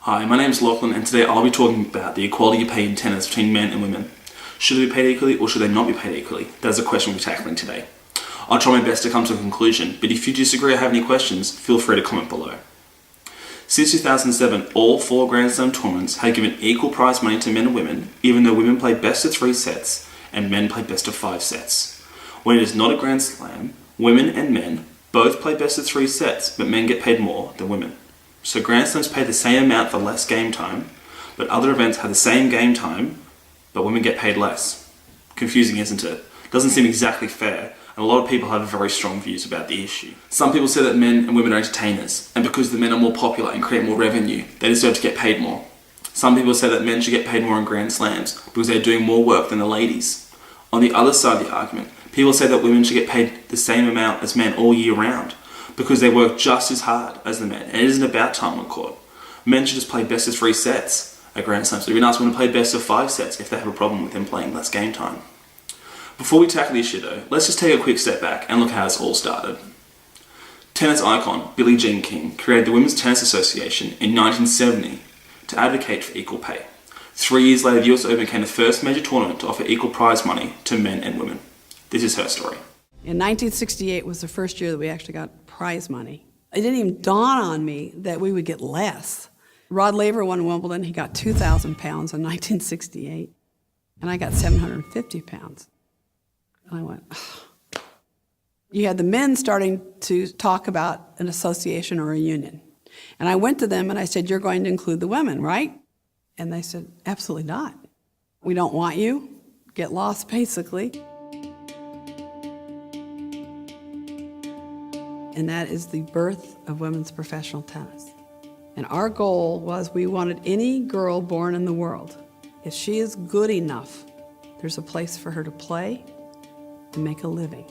Hi, my name is Lachlan and today I'll be talking about the equality of pay in tennis between men and women. Should they be paid equally or should they not be paid equally? That's the question we'll be tackling today. I'll try my best to come to a conclusion, but if you disagree or have any questions, feel free to comment below. Since 2007, all 4 Grand Slam tournaments have given equal prize money to men and women, even though women play best of 3 sets and men play best of 5 sets. When it is not a Grand Slam, women and men both play best of 3 sets, but men get paid more than women. So Grand Slams pay the same amount for less game time, but other events have the same game time, but women get paid less. Confusing, isn't it? Doesn't seem exactly fair, and a lot of people have very strong views about the issue. Some people say that men and women are entertainers, and because the men are more popular and create more revenue, they deserve to get paid more. Some people say that men should get paid more in Grand Slams because they're doing more work than the ladies. On the other side of the argument, people say that women should get paid the same amount as men all year round, because they work just as hard as the men, and it isn't about time on court. Men should just play best of 3 sets at Grand Slams. It'd be nice when to play best of 5 sets if they have a problem with them playing less game time. Before we tackle the issue though, let's just take a quick step back and look how this all started. Tennis icon Billie Jean King created the Women's Tennis Association in 1970 to advocate for equal pay. 3 years later, the US Open became the first major tournament to offer equal prize money to men and women. This is her story. In 1968 was the first year that we actually got prize money. It didn't even dawn on me that we would get less. Rod Laver won Wimbledon. He got 2,000 pounds in 1968, and I got 750 pounds. And I went, ugh. You had the men starting to talk about an association or a union. And I went to them and I said, you're going to include the women, right? And they said, absolutely not. We don't want you. Get lost, basically. And that is the birth of women's professional tennis. And our goal was we wanted any girl born in the world, if she is good enough, there's a place for her to play and make a living.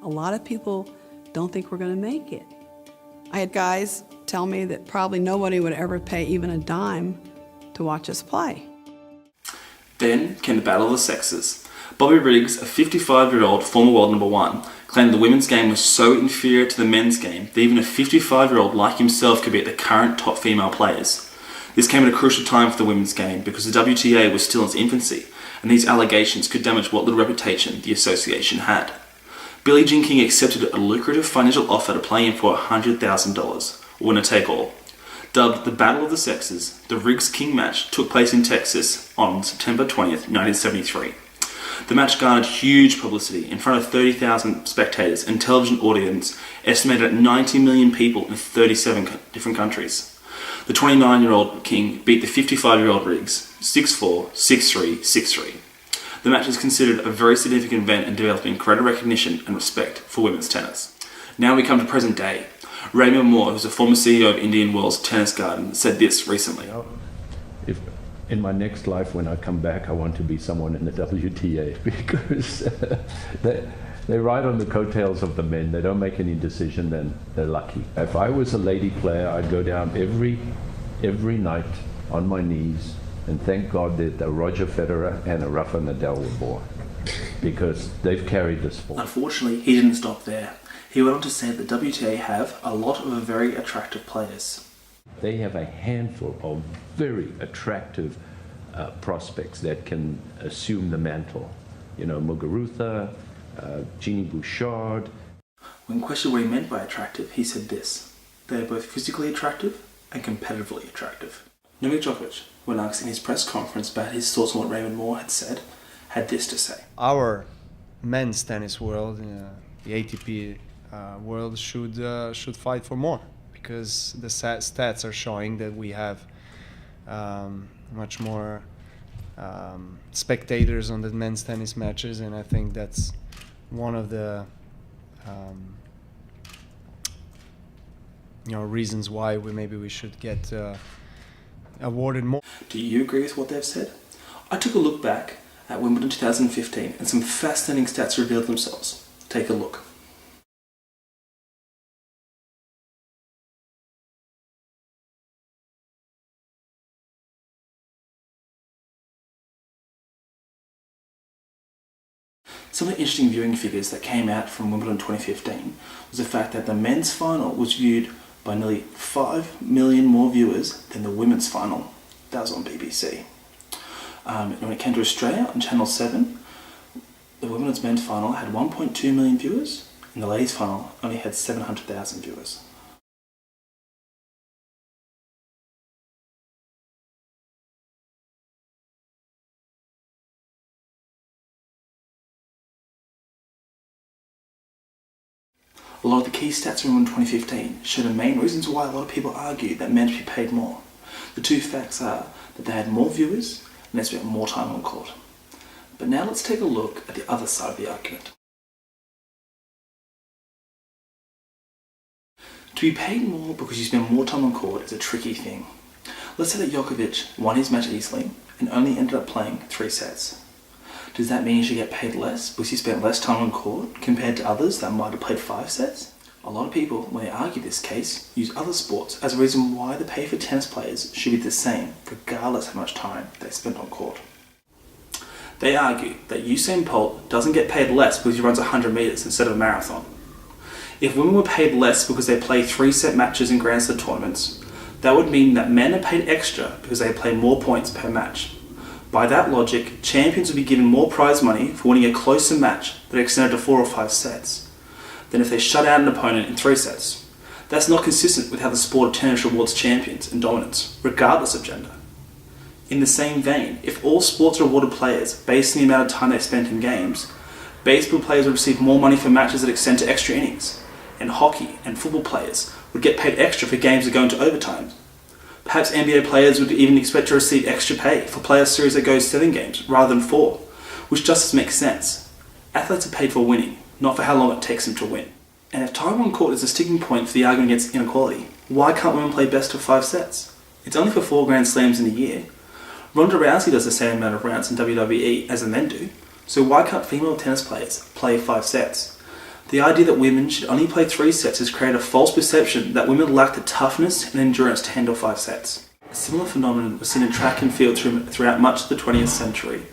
A lot of people don't think we're going to make it. I had guys tell me that probably nobody would ever pay even a dime to watch us play. Then came the battle of the sexes. Bobby Riggs, a 55-year-old former world number 1, claimed the women's game was so inferior to the men's game that even a 55-year-old like himself could beat the current top female players. This came at a crucial time for the women's game because the WTA was still in its infancy, and these allegations could damage what little reputation the association had. Billie Jean King accepted a lucrative financial offer to play in for $100,000, winner take all. Dubbed the Battle of the Sexes, the Riggs-King match took place in Texas on September 20th, 1973. The match garnered huge publicity in front of 30,000 spectators and television audience estimated at 90 million people in 37 different countries. The 29-year-old King beat the 55-year-old Riggs 6-4, 6-3, 6-3. The match is considered a very significant event in developing greater recognition and respect for women's tennis. Now we come to present day. Raymond Moore, who's a former CEO of Indian Wells Tennis Garden, said this recently. If in my next life, when I come back, I want to be someone in the WTA because they ride on the coattails of the men. They don't make any decision, then they're lucky. If I was a lady player, I'd go down every night on my knees and thank God that a Roger Federer and a Rafa Nadal were born because they've carried the sport. Unfortunately, he didn't stop there. He went on to say that WTA have a lot of very attractive players. They have a handful of very attractive prospects that can assume the mantle. You know, Muguruza, Jeannie Bouchard. When questioned what he meant by attractive, he said this: they are both physically attractive and competitively attractive. Novak Djokovic, when asked in his press conference about his thoughts on what Raymond Moore had said, had this to say. Our men's tennis world, the ATP world, should fight for more, because the stats are showing that we have much more spectators on the men's tennis matches, and I think that's one of the reasons why maybe we should get awarded more. Do you agree with what they've said? I took a look back at Wimbledon 2015 and some fascinating stats revealed themselves. Take a look. Some of the interesting viewing figures that came out from Wimbledon 2015 was the fact that the men's final was viewed by nearly 5 million more viewers than the women's final. That was on BBC. And when it came to Australia on Channel 7, the women's men's final had 1.2 million viewers, and the ladies' final only had 700,000 viewers. A lot of the key stats from 2015 show the main reasons why a lot of people argue that men should be paid more. The two facts are that they had more viewers and they spent more time on court. But now let's take a look at the other side of the argument. To be paid more because you spend more time on court is a tricky thing. Let's say that Djokovic won his match easily and only ended up playing 3 sets. Does that mean he should get paid less because he spent less time on court compared to others that might have played 5 sets? A lot of people, when they argue this case, use other sports as a reason why the pay for tennis players should be the same, regardless how much time they spend on court. They argue that Usain Bolt doesn't get paid less because he runs 100 metres instead of a marathon. If women were paid less because they play 3-set matches in Grand Slam tournaments, that would mean that men are paid extra because they play more points per match. By that logic, champions would be given more prize money for winning a closer match that extended to 4 or 5 sets than if they shut out an opponent in 3 sets. That's not consistent with how the sport of tennis rewards champions and dominance, regardless of gender. In the same vein, if all sports rewarded players based on the amount of time they spent in games, baseball players would receive more money for matches that extend to extra innings, and hockey and football players would get paid extra for games that go into overtime. Perhaps NBA players would even expect to receive extra pay for playoff series that goes 7 games rather than 4, which just makes sense. Athletes are paid for winning, not for how long it takes them to win. And if time on court is a sticking point for the argument against inequality, why can't women play best of 5 sets? It's only for 4 Grand Slams in a year. Ronda Rousey does the same amount of rounds in WWE as the men do, so why can't female tennis players play 5 sets? The idea that women should only play 3 sets has created a false perception that women lack the toughness and endurance to handle 5 sets. A similar phenomenon was seen in track and field throughout much of the 20th century,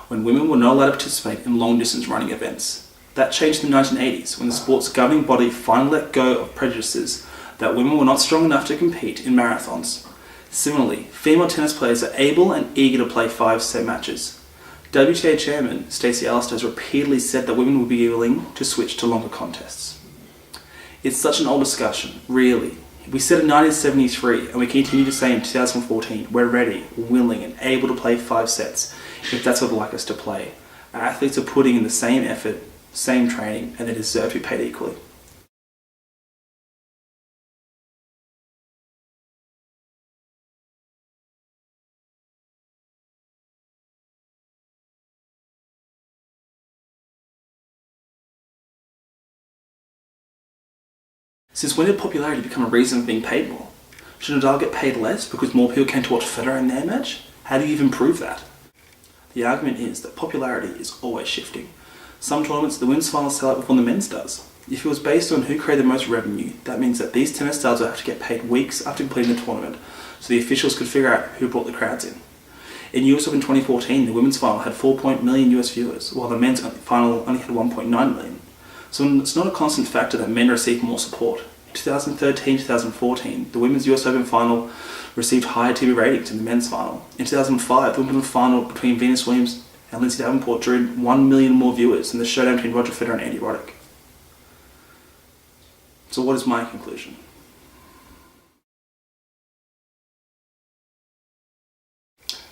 when women were not allowed to participate in long-distance running events. That changed in the 1980s, when the sport's governing body finally let go of prejudices that women were not strong enough to compete in marathons. Similarly, female tennis players are able and eager to play 5-set matches. WTA chairman Stacey Alister has repeatedly said that women would be willing to switch to longer contests. It's such an old discussion, really. We said in 1973, and we continue to say in 2014, we're ready, willing, and able to play 5 sets if that's what they'd like us to play. Our athletes are putting in the same effort, same training, and they deserve to be paid equally. Since when did popularity become a reason for being paid more? Should Nadal get paid less because more people came to watch Federer in their match? How do you even prove that? The argument is that popularity is always shifting. Some tournaments, the women's final sell out before the men's does. If it was based on who created the most revenue, that means that these tennis stars will have to get paid weeks after completing the tournament, so the officials could figure out who brought the crowds in. In US Open 2014, the women's final had 4 million US viewers, while the men's final only had 1.9 million. So it's not a constant factor that men receive more support. In 2013-2014, the women's US Open final received higher TV ratings than the men's final. In 2005, the women's final between Venus Williams and Lindsay Davenport drew 1 million more viewers than the showdown between Roger Federer and Andy Roddick. So what is my conclusion?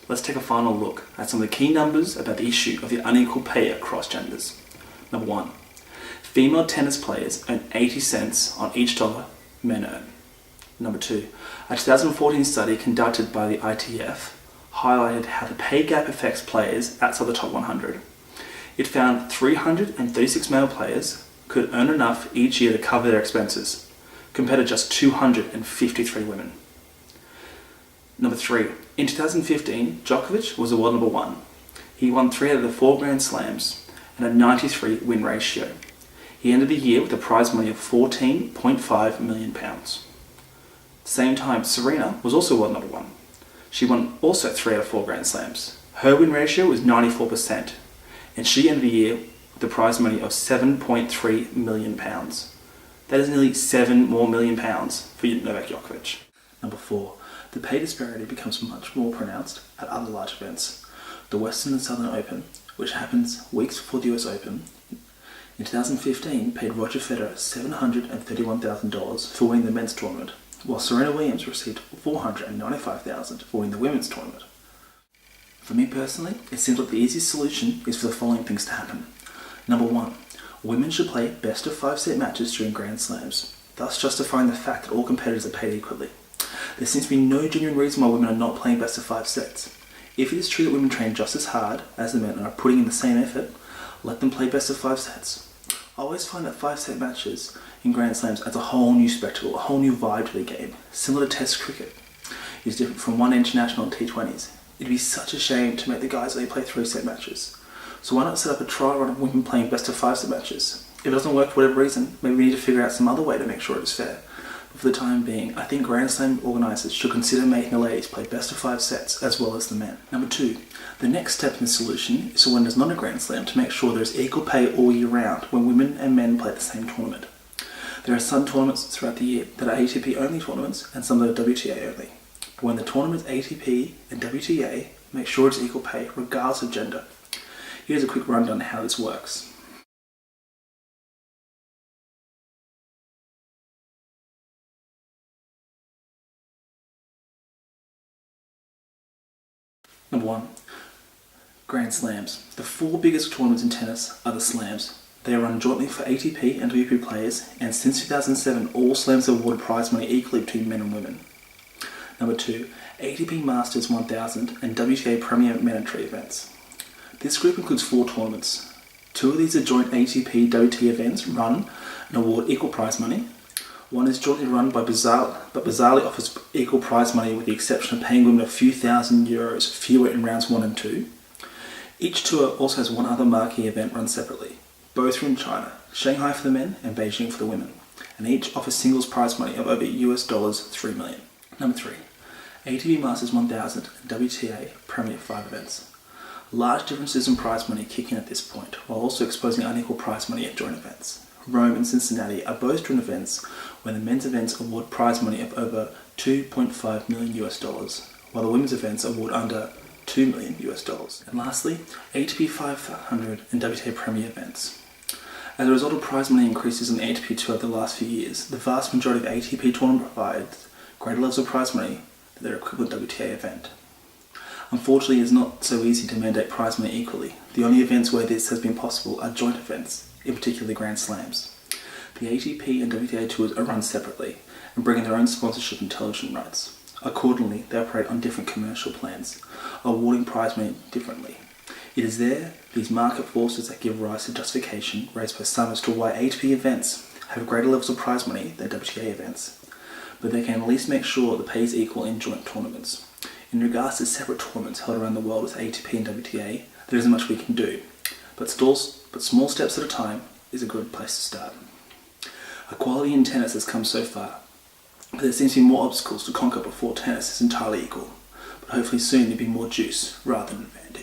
Let's take a final look at some of the key numbers about the issue of the unequal pay across genders. Number 1. Female tennis players earn 80 cents on each dollar men earn. Number 2. A 2014 study conducted by the ITF highlighted how the pay gap affects players outside the top 100. It found 336 male players could earn enough each year to cover their expenses, compared to just 253 women. Number 3. In 2015, Djokovic was the world number 1. He won 3 out of the 4 Grand Slams and a 93 win ratio. He ended the year with a prize money of £14.5 million. At the same time, Serena was also world number 1. She won also 3 out of 4 Grand Slams. Her win ratio was 94%, and she ended the year with a prize money of £7.3 million. That is nearly £7 million for Novak Djokovic. Number 4. The pay disparity becomes much more pronounced at other large events. The Western and Southern Open, which happens weeks before the US Open, in 2015 paid Roger Federer $731,000 for winning the men's tournament, while Serena Williams received $495,000 for winning the women's tournament. For me personally, it seems like the easiest solution is for the following things to happen. Number 1. Women should play best of 5 set matches during Grand Slams, thus justifying the fact that all competitors are paid equally. There seems to be no genuine reason why women are not playing best of 5 sets. If it is true that women train just as hard as the men and are putting in the same effort, let them play best of 5 sets. I always find that 5 set matches in Grand Slams adds a whole new spectacle, a whole new vibe to the game, similar to Test cricket. It's different from one international and T20s. It'd be such a shame to make the guys only play 3 set matches. So why not set up a trial run of women playing best of 5 set matches? If it doesn't work for whatever reason, maybe we need to figure out some other way to make sure it's fair. But for the time being, I think Grand Slam organisers should consider making the ladies play best of 5 sets as well as the men. Number 2. The next step in the solution is for when there's not a Grand Slam to make sure there's equal pay all year round when women and men play the same tournament. There are some tournaments throughout the year that are ATP only tournaments and some that are WTA only. But when the tournament's ATP and WTA, make sure it's equal pay regardless of gender. Here's a quick rundown on how this works. Number 1. Grand Slams. The 4 biggest tournaments in tennis are the Slams. They are run jointly for ATP and WP players, and since 2007 all Slams have awarded prize money equally between men and women. Number 2. ATP Masters 1000 and WTA Premier Mandatory events. This group includes 4 tournaments. 2 of these are joint ATP-WTA events run and award equal prize money. One is jointly run but bizarrely offers equal prize money with the exception of paying women a few €1,000 fewer in rounds 1 and 2. Each tour also has one other marquee event run separately. Both are in China, Shanghai for the men and Beijing for the women, and each offers singles prize money of over $3 million. Number 3. ATP Masters 1000 and WTA Premier 5 events. Large differences in prize money kick in at this point, while also exposing unequal prize money at joint events. Rome and Cincinnati are both joint events where the men's events award prize money of over $2.5 million, while the women's events award under $2 million. And lastly, ATP 500 and WTA Premier events. As a result of prize money increases on the ATP Tour over the last few years, the vast majority of ATP tournament provides greater levels of prize money than their equivalent WTA event. Unfortunately, it is not so easy to mandate prize money equally. The only events where this has been possible are joint events, in particular the Grand Slams. The ATP and WTA tours are run separately and bring in their own sponsorship and television rights. Accordingly, they operate on different commercial plans, awarding prize money differently. It is these market forces that give rise to justification raised by some as to why ATP events have greater levels of prize money than WTA events, but they can at least make sure the pay is equal in joint tournaments. In regards to separate tournaments held around the world with ATP and WTA, there isn't much we can do, but small steps at a time is a good place to start. Equality in tennis has come so far, but there seems to be more obstacles to conquer before tennis is entirely equal, but hopefully soon there'll be more juice rather than advantage.